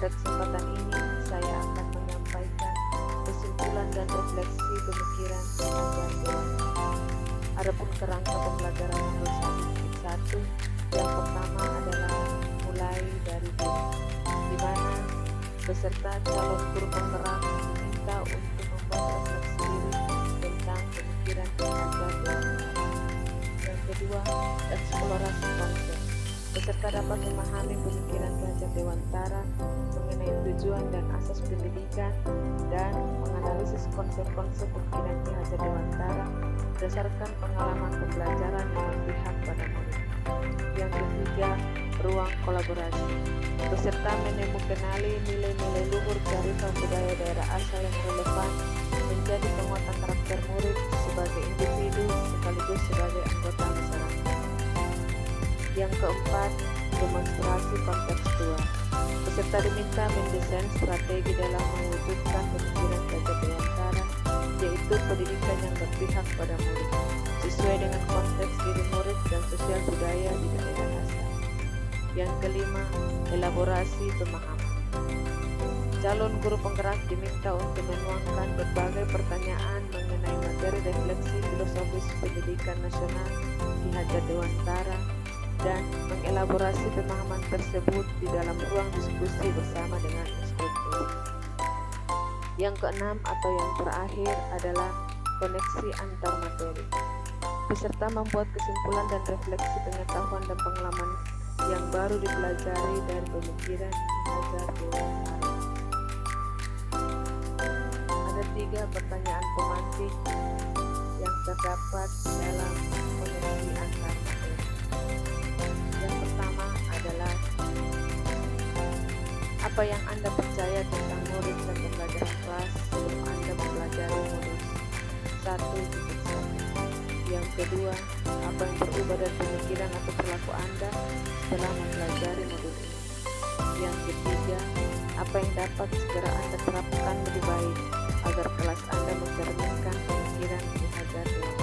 Pada kesempatan ini, saya akan menyampaikan kesimpulan dan refleksi pemikiran pengajar Dewan. Adapun kerangka pembelajaran modul 1.1, yang pertama adalah mulai dari diri, di mana peserta calon guru penggerak diminta untuk membuat refleksi diri tentang pemikiran pengajar Dewan. Yang kedua, eksplorasi konsep. Peserta dapat memahami pemikiran Ki Dewantara mengenai tujuan dan asas pendidikan dan menganalisis konsep-konsep pemikiran Ki Dewantara berdasarkan pengalaman pembelajaran yang berpihak pada murid. Yang ketiga, ruang kolaborasi. Peserta mengenali nilai-nilai luhur kearifan budaya daerah asal yang relevan menjadi penguatan karakter murid sebagai individu sekaligus sebagai anggota masyarakat. Yang keempat, demonstrasi kontekstual. Peserta diminta mendesain strategi dalam mewujudkan pemikiran Ki Dewantara, yaitu pendidikan yang berpihak pada murid, sesuai dengan konteks diri murid dan sosial budaya di daerah asal. Yang kelima, elaborasi pemahaman. Calon guru penggerak diminta untuk menuangkan berbagai pertanyaan mengenai materi refleksi filosofis pendidikan nasional Ki Dewantara dan mengelaborasi pemahaman tersebut di dalam ruang diskusi bersama dengan instruktur. Yang keenam atau yang terakhir adalah koneksi antar materi. Peserta membuat kesimpulan dan refleksi pengetahuan dan pengalaman yang baru dipelajari dari pemikiran Ki Dewantara. Ada 3 pertanyaan pemantik yang terdapat dalam koneksi antar materi. Yang pertama adalah, apa yang Anda percaya tentang murid dan pembelajaran kelas sebelum Anda mempelajari modul 1.1? Yang kedua, apa yang berubah dari pemikiran atau perilaku Anda setelah mempelajari modul ini? Yang ketiga, apa yang dapat segera Anda terapkan lebih baik agar kelas Anda mencerminkan pemikiran Ki Dewantara?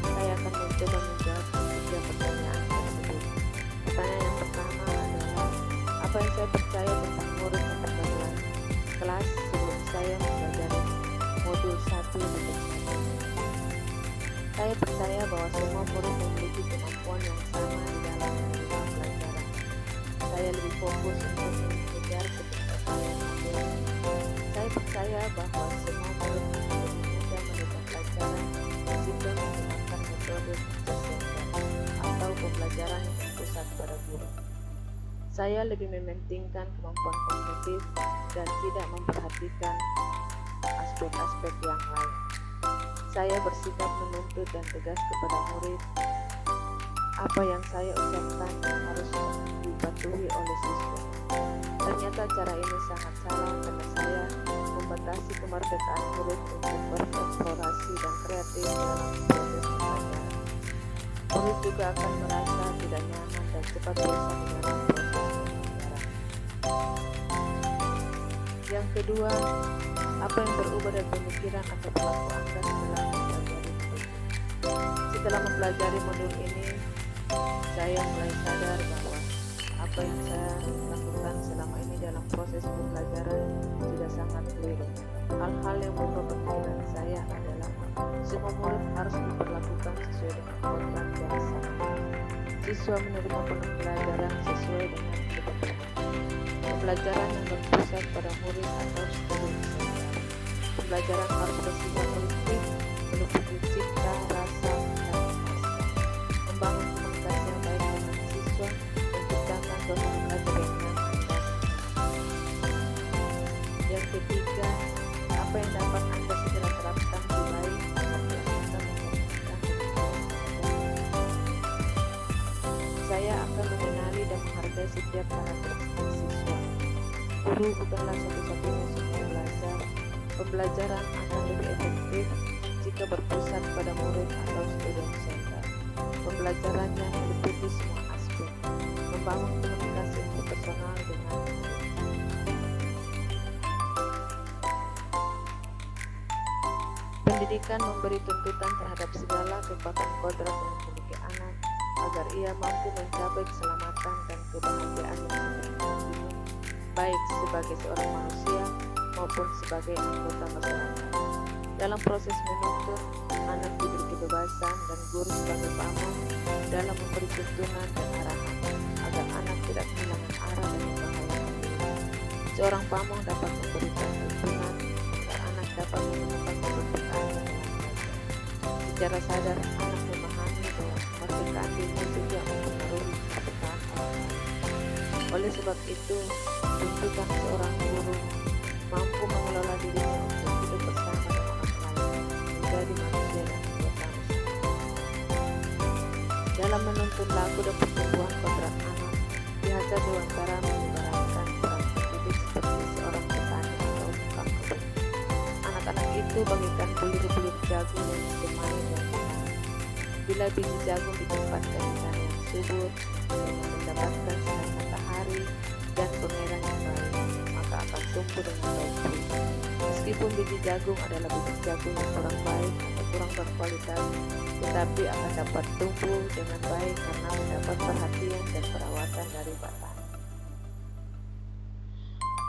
Saya akan mencoba menjawab 3 pertanyaan tersebut. Pertanyaan yang pertama adalah, apa yang saya percaya tentang murid dan pembelajaran kelas sebelum saya mempelajari modul 1.1? Saya percaya bahwa semua murid memiliki kemampuan yang sama di dalam menerima pelajaran. Saya lebih fokus untuk mengejar keberhasilan materi. Saya percaya bahwa semua murid lebih mudah menerima pelajaran jika menggunakan metode tersebut atau pembelajaran yang berpusat pada guru. Saya lebih mementingkan kemampuan kognitif dan tidak memperhatikan aspek-aspek yang lain. Saya bersikap menuntut dan tegas kepada murid. Apa yang saya ucapkan harus dipatuhi oleh siswa. Ternyata cara ini sangat salah karena saya membatasi kemerdekaan murid untuk bereksplorasi dan kreatif dalam proses pembelajaran. Murid juga akan merasa tidak nyaman dan cepat bosan di dalam proses pembelajaran. Yang kedua, apa yang berubah dari pemikiran atau perilaku Anda setelah mempelajari modul? Setelah mempelajari modul ini, saya mulai sadar bahwa apa yang saya lakukan selama ini dalam proses pembelajaran sudah sangat keliru. Hal-hal yang merubah pemikiran saya adalah semua murid harus diperlakukan sesuai dengan kodrat yang sama. Siswa menerima pembelajaran sesuai dengan kebutuhan. Pembelajaran yang berpusat pada murid atau studi. Pembelajaran harus bersifat holistik, meliputi cipta, rasa, dan bahasa. Membangun komunikasi yang baik dengan siswa, menciptakan suasana belajar yang nyaman dan yang ketiga, apa yang dapat Anda segera terapkan lebih baik agar Anda mencerminkan Saya akan mengenali dan menghargai setiap karakteristik siswa. Guru bukanlah satu-satunya sumber belajar. Pembelajaran akan lebih efektif jika berpusat pada murid atau student center. Pembelajarannya meliputi semua aspek, membangun komunikasi interpersonal dengan murid. Pendidikan memberi tuntutan terhadap segala kekuatan kodrat yang dimiliki anak agar ia mampu mencapai keselamatan dan kebahagiaan yang sepenuhnya. baik sebagai seorang manusia maupun sebagai anggota masyarakat. Dalam proses menuntut, anak diberi kebebasan dan guru sebagai pamong dalam memberi tuntunan dan arahan agar anak tidak kehilangan arah dan membahayakan diri. Seorang pamong dapat memberikan tuntunan agar anak dapat menemukan kemerdekaan dalam belajar. Secara sadar, anak memahami bahwa kemerdekaan dirinya juga mempengaruhi kemerdekaan orang lain. Oleh sebab itu, tuntutan seorang guru mampu mengelola dirinya untuk hidup bersama dengan orang lain, menjadi manusia yang sempurna. Dalam menuntun lagu dan pertumbuhan kodrat anak, pihak Dewantara mengibaratkan peran pendidik seperti seorang petani atau tukang kebun. Anak-anak itu bagaikan bulir-bulir jagung yang bermain dan menanam. Bila biji jagung ditempatkan di tanah yang subur dengan mendapatkan sinar matahari dan pengairan yang baik, maka akan tumbuh dengan baik pula. Meskipun biji jagung adalah biji jagung yang kurang baik atau kurang berkualitas, tetapi akan dapat tumbuh dengan baik karena mendapat perhatian dan perawatan dari petani.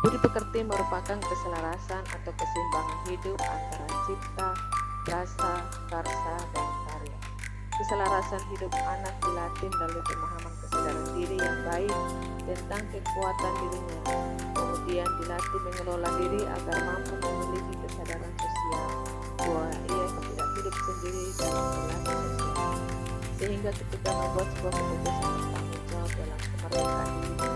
Budi pekerti merupakan keselarasan atau keseimbangan hidup antara cipta, rasa, karsa, dan karya. Keselarasan hidup anak dilatih melalui pemahaman kesadaran diri yang baik tentang kekuatan dirinya, kemudian dilatih mengelola diri agar mampu memiliki kesadaran sosial bahwa ia tidak hidup sendiri dalam relasi sosial, sehingga ketika membuat sebuah keputusan bertanggung jawab dalam kemerdekaan diri,